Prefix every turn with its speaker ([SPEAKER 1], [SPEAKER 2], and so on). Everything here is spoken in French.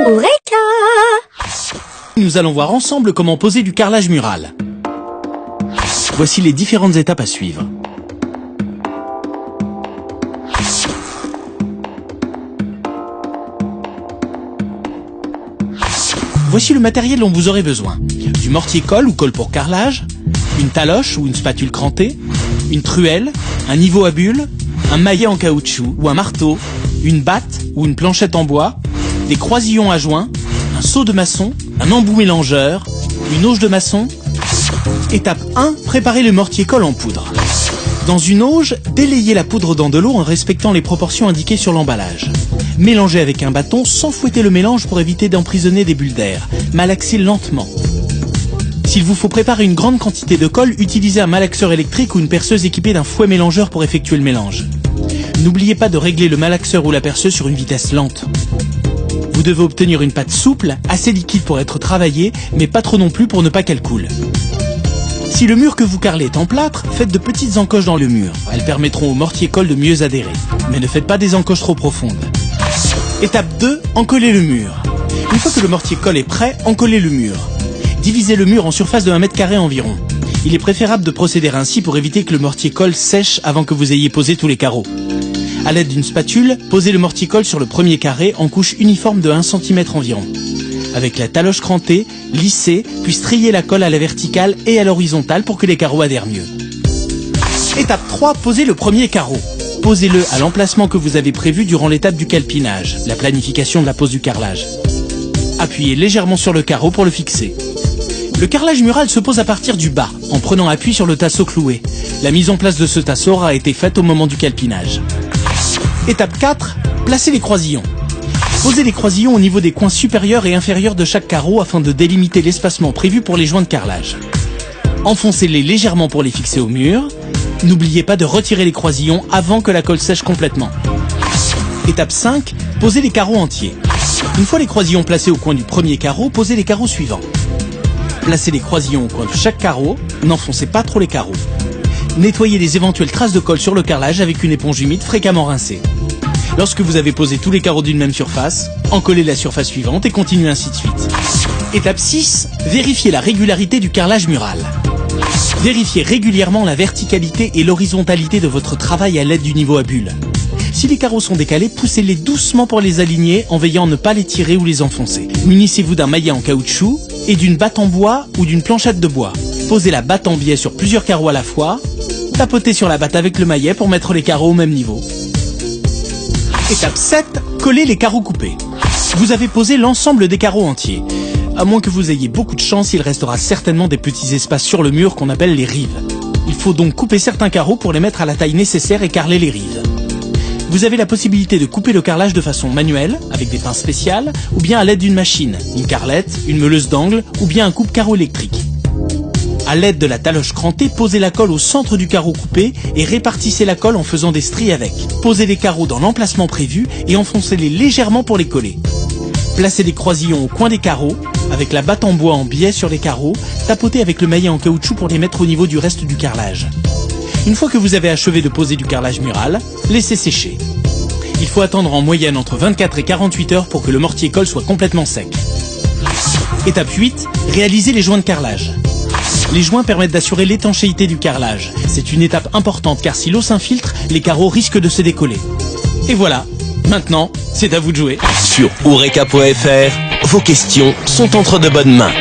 [SPEAKER 1] Eureka!
[SPEAKER 2] Nous allons voir ensemble comment poser du carrelage mural. Voici les différentes étapes à suivre. Voici le matériel dont vous aurez besoin. Du mortier-colle ou colle pour carrelage, une taloche ou une spatule crantée, une truelle, un niveau à bulles, un maillet en caoutchouc ou un marteau, une batte ou une planchette en bois, des croisillons à joint, un seau de maçon, un embout mélangeur, une auge de maçon. Étape 1, préparez le mortier-colle en poudre. Dans une auge, délayez la poudre dans de l'eau en respectant les proportions indiquées sur l'emballage. Mélangez avec un bâton sans fouetter le mélange pour éviter d'emprisonner des bulles d'air. Malaxez lentement. S'il vous faut préparer une grande quantité de colle, utilisez un malaxeur électrique ou une perceuse équipée d'un fouet mélangeur pour effectuer le mélange. N'oubliez pas de régler le malaxeur ou la perceuse sur une vitesse lente. Vous devez obtenir une pâte souple, assez liquide pour être travaillée, mais pas trop non plus pour ne pas qu'elle coule. Si le mur que vous carrelez est en plâtre, faites de petites encoches dans le mur. Elles permettront au mortier-colle de mieux adhérer. Mais ne faites pas des encoches trop profondes. Étape 2, encoller le mur. Une fois que le mortier-colle est prêt, encollez le mur. Divisez le mur en surface de 1 mètre carré environ. Il est préférable de procéder ainsi pour éviter que le mortier-colle sèche avant que vous ayez posé tous les carreaux. À l'aide d'une spatule, posez le mortier-colle sur le premier carré en couche uniforme de 1 cm environ. Avec la taloche crantée, lissez, puis striez la colle à la verticale et à l'horizontale pour que les carreaux adhèrent mieux. Étape 3, posez le premier carreau. Posez-le à l'emplacement que vous avez prévu durant l'étape du calpinage, la planification de la pose du carrelage. Appuyez légèrement sur le carreau pour le fixer. Le carrelage mural se pose à partir du bas, en prenant appui sur le tasseau cloué. La mise en place de ce tasseau aura été faite au moment du calpinage. Étape 4, placez les croisillons. Posez les croisillons au niveau des coins supérieurs et inférieurs de chaque carreau afin de délimiter l'espacement prévu pour les joints de carrelage. Enfoncez-les légèrement pour les fixer au mur. N'oubliez pas de retirer les croisillons avant que la colle sèche complètement. Étape 5, posez les carreaux entiers. Une fois les croisillons placés au coin du premier carreau, posez les carreaux suivants. Placez les croisillons au coin de chaque carreau, n'enfoncez pas trop les carreaux. Nettoyez les éventuelles traces de colle sur le carrelage avec une éponge humide fréquemment rincée. Lorsque vous avez posé tous les carreaux d'une même surface, encollez la surface suivante et continuez ainsi de suite. Étape 6, vérifiez la régularité du carrelage mural. Vérifiez régulièrement la verticalité et l'horizontalité de votre travail à l'aide du niveau à bulles. Si les carreaux sont décalés, poussez-les doucement pour les aligner en veillant à ne pas les tirer ou les enfoncer. Munissez-vous d'un maillet en caoutchouc et d'une batte en bois ou d'une planchette de bois. Posez la batte en biais sur plusieurs carreaux à la fois. Tapotez sur la batte avec le maillet pour mettre les carreaux au même niveau. Étape 7, collez les carreaux coupés. Vous avez posé l'ensemble des carreaux entiers. À moins que vous ayez beaucoup de chance, il restera certainement des petits espaces sur le mur qu'on appelle les rives. Il faut donc couper certains carreaux pour les mettre à la taille nécessaire et carreler les rives. Vous avez la possibilité de couper le carrelage de façon manuelle, avec des pinces spéciales, ou bien à l'aide d'une machine, une carrelette, une meuleuse d'angle, ou bien un coupe-carreau électrique. À l'aide de la taloche crantée, posez la colle au centre du carreau coupé et répartissez la colle en faisant des stries avec. Posez les carreaux dans l'emplacement prévu et enfoncez-les légèrement pour les coller. Placez les croisillons au coin des carreaux, avec la batte en bois en biais sur les carreaux, tapotez avec le maillet en caoutchouc pour les mettre au niveau du reste du carrelage. Une fois que vous avez achevé de poser du carrelage mural, laissez sécher. Il faut attendre en moyenne entre 24 et 48 heures pour que le mortier-colle soit complètement sec. Étape 8, réalisez les joints de carrelage. Les joints permettent d'assurer l'étanchéité du carrelage. C'est une étape importante car si l'eau s'infiltre, les carreaux risquent de se décoller. Et voilà, maintenant, c'est à vous de jouer.
[SPEAKER 3] Sur Eureka.fr, vos questions sont entre de bonnes mains.